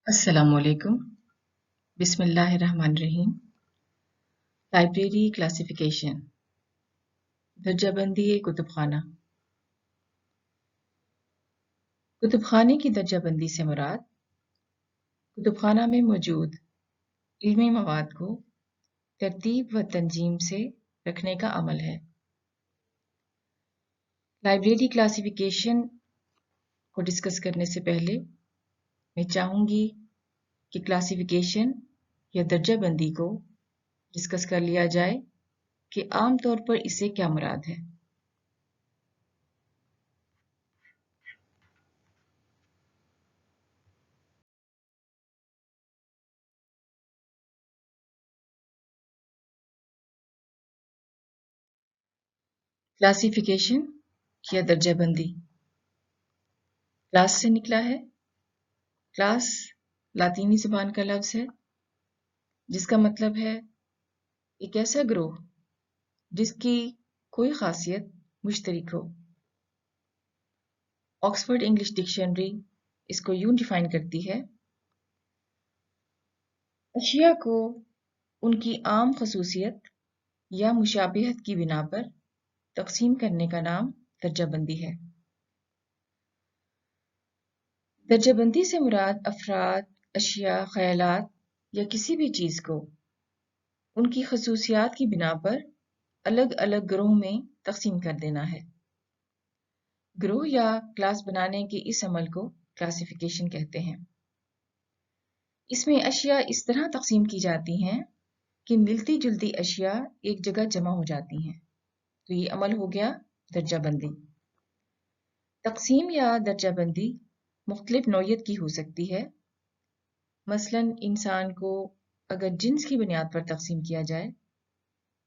अस्सलामुअलैकुम। बिस्मिल्लाहिर्रहमानिर्रहीम। Library classification, दर्जाबंदी कुतुबखाना। कुतुबखाने की दर्जाबंदी से मुराद कुतुबखाना में मौजूद इल्मी मवाद को तरतीब व तंजीम से रखने का अमल है। लाइब्रेरी क्लासिफिकेशन को डिस्कस करने से पहले मैं चाहूँगी कि क्लासिफिकेशन या दर्जाबंदी को डिस्कस कर लिया जाए कि आम तौर पर इससे क्या मुराद है। क्लासिफिकेशन या दर्जाबंदी क्लास से निकला है। क्लास लातीनी ज़ुबान का लफ्ज़ है जिसका मतलब है एक ऐसा ग्रोह जिसकी कोई ख़ासियत मुश्तरक हो। ऑक्सफोर्ड इंग्लिश डिक्शनरी इसको यूं डिफाइन करती है: अशिया को उनकी आम खसूसियत या मुशाबिहत की बिना पर तक़सीम करने का नाम दर्जाबंदी है। दर्जाबंदी से मुराद अफ़राद, अशिया, ख़यालात या किसी भी चीज़ को उनकी खसूसियात की बिना पर अलग अलग ग्रोह में तक़सीम कर देना है। ग्रोह या क्लास बनाने के इस अमल को क्लासिफिकेशन कहते हैं। इसमें अशिया इस तरह तक़सीम की जाती हैं कि मिलती जुलती अशिया एक जगह जमा हो जाती हैं, तो ये अमल हो गया दर्जाबंदी। तक़सीम या दर्जाबंदी मुख्तलिफ नौइयत की हो सकती है। मसलन इंसान को अगर जिन्स की बुनियाद पर तक़सीम किया जाए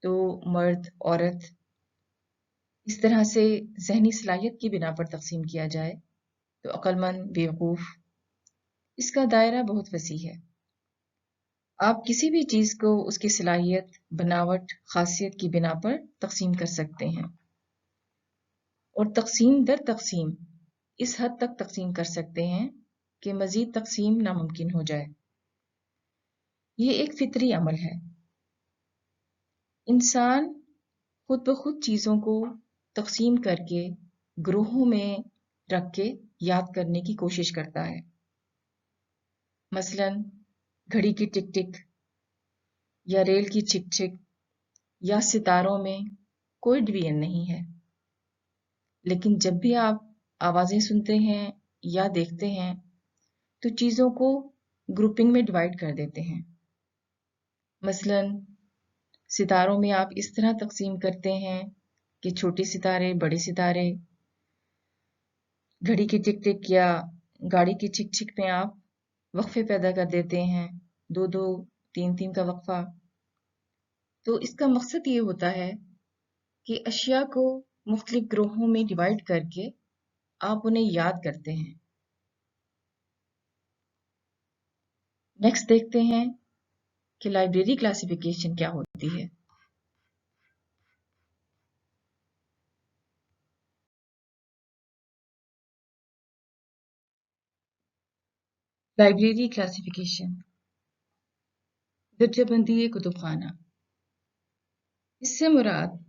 तो मर्द, औरत, इस तरह से ज़हनी सलाहियत की बिना पर तक़सीम किया जाए तो अक्लमंद, बेवकूफ़, इसका दायरा बहुत वसी है। आप किसी भी चीज़ को उसकी सलाहियत, बनावट, ख़ासियत की बिना पर तक़सीम कर सकते हैं और तक़सीम दर तक़सीम इस हद तक तक़सीम कर सकते हैं कि मज़ीद तक़सीम नामुमकिन हो जाए। ये एक फ़ितरी अमल है। इंसान खुद ब खुद चीज़ों को तक़सीम करके ग्रोहों में रख के याद करने की कोशिश करता है। मसलन घड़ी की टिक टिक या रेल की छिक छिक या सितारों में कोई डिवीजन नहीं है, लेकिन जब भी आप आवाज़ें सुनते हैं या देखते हैं तो चीज़ों को ग्रुपिंग में डिवाइड कर देते हैं। मसलन सितारों में आप इस तरह तक़सीम करते हैं कि छोटे सितारे, बड़े सितारे। घड़ी की टिक टिक या गाड़ी की छिक छिक में आप वक्फे पैदा कर देते हैं, 2-2, 3-3 का वक्फा। तो इसका मकसद ये होता है कि अशिया को मुख्तलिफ ग्रोहों में डिवाइड करके आप उन्हें याद करते हैं। नेक्स्ट देखते हैं कि लाइब्रेरी क्लासिफिकेशन क्या होती है। लाइब्रेरी क्लासिफिकेशन, दर्जाबंदी कुतुबखाना। इससे मुराद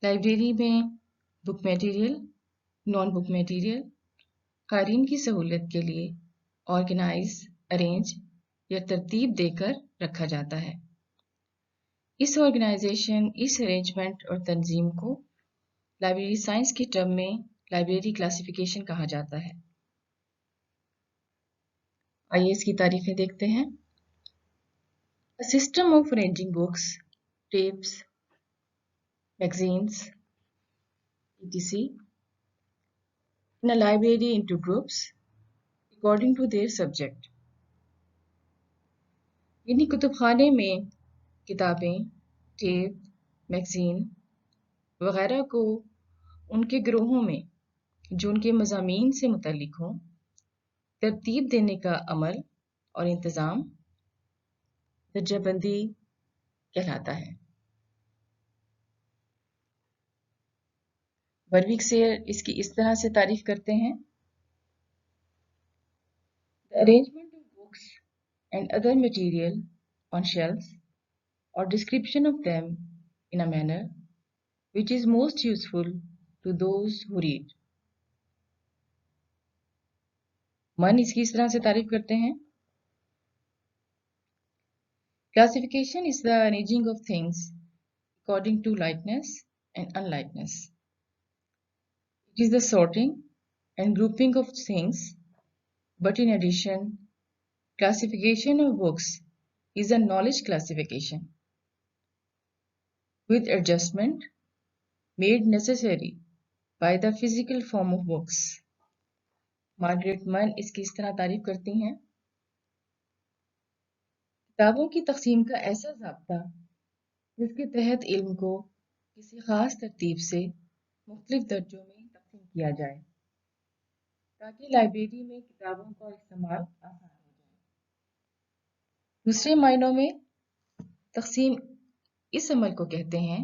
लाइब्रेरी में book material, non book material क़ारीन की सहूलत के लिए ऑर्गेनाइज, अरेंज या तरतीब देकर रखा जाता है। इस ऑर्गेनाइजेशन, इस अरेंजमेंट और तंजीम को लाइब्रेरी साइंस की टर्म में लाइब्रेरी क्लासिफिकेशन कहा जाता है। आइए इसकी तारीफें देखते हैं। A system of arranging books, tapes, magazines, etc. in a library into groups according to their subject. यानी कुतुबखाने में किताबें, टेप, मैगज़ीन वगैरह को उनके ग्रोहों में जो उनके मज़ामीन से मुतल्लिक हों तरतीब देने का अमल और इंतज़ाम दर्जाबंदी कहलाता है। वर्विक सेयर इसकी इस तरह से तारीफ करते हैं: The arrangement of books and other material on shelves or description of them in a manner which is most useful to those who read. मन इसकी इस तरह से तारीफ करते हैं. Classification is the arranging of things according to likeness and unlikeness. It is the sorting and grouping of things, but in addition, classification of books is a knowledge classification with adjustment made necessary by the physical form of books. Margaret मन इसकी इस तरह तारीफ करती हैं. किताबों की तकसीम का ऐसा ज़ाब्ता जिसके तहत इल्म को किसी ख़ास तरतीब से मुख्तलिफ दर्जों में तकसीम किया जाए ताकि लाइब्रेरी में किताबों का इस्तेमाल आसान हो जाए. दूसरे मायनों में तकसीम इस अमल को कहते हैं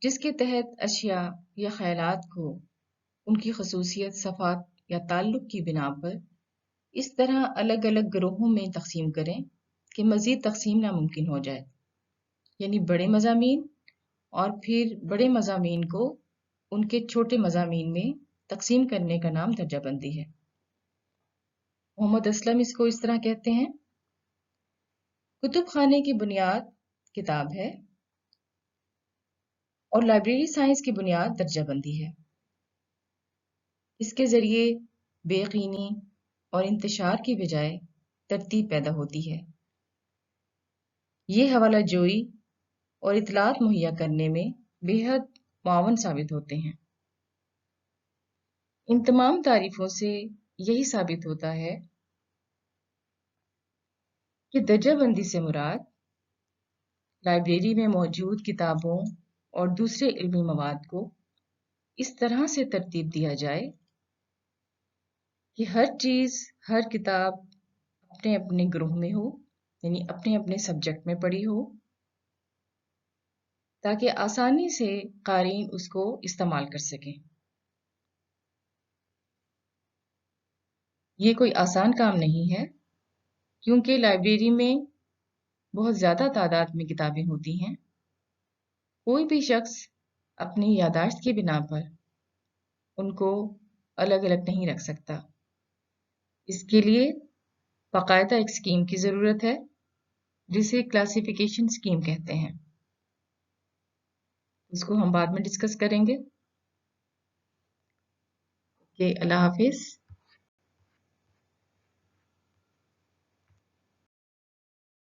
जिसके तहत अशिया या ख़यालात को उनकी खसूसियत, सफ़ात या ताल्लुक़ की बिना पर इस तरह अलग अलग ग्रोहों में तकसीम करें कि मज़ीद तकसीम नामुमकिन हो जाए. यानी बड़े मज़ामीन और फिर बड़े मज़ामीन को उनके छोटे मज़ामीन में तकसीम करने का नाम दर्जाबंदी है. मोहम्मद असलम इसको इस तरह कहते हैं, कुतुब खाने की बुनियाद किताब है और लाइब्रेरी साइंस की बुनियाद दर्जाबंदी है. इसके ज़रिए बेयकीनी और इंतशार की बजाय तरतीब पैदा होती है. ये हवाला जोई और इतलात मुहैया करने में बेहद मुआवन साबित होते हैं. इन तमाम तारीफों से यही साबित होता है कि दर्जाबंदी से मुराद लाइब्रेरी में मौजूद किताबों और दूसरे इल्मी मवाद को इस तरह से तरतीब दिया जाए कि हर चीज़, हर किताब अपने अपने ग्रुह में हो, यानी अपने अपने सब्जेक्ट में पढ़ी हो, ताकि आसानी से क़ारीन उसको इस्तेमाल कर सकें. ये कोई आसान काम नहीं है क्योंकि लाइब्रेरी में बहुत ज़्यादा तादाद में किताबें होती हैं. कोई भी शख्स अपनी यादाश्त की बिना पर उनको अलग अलग नहीं रख सकता. इसके लिए बाकायदा एक स्कीम की ज़रूरत है जिसे क्लासिफिकेशन स्कीम कहते हैं. उसको हम बाद में डिस्कस करेंगे. अल्लाह हाफिज़.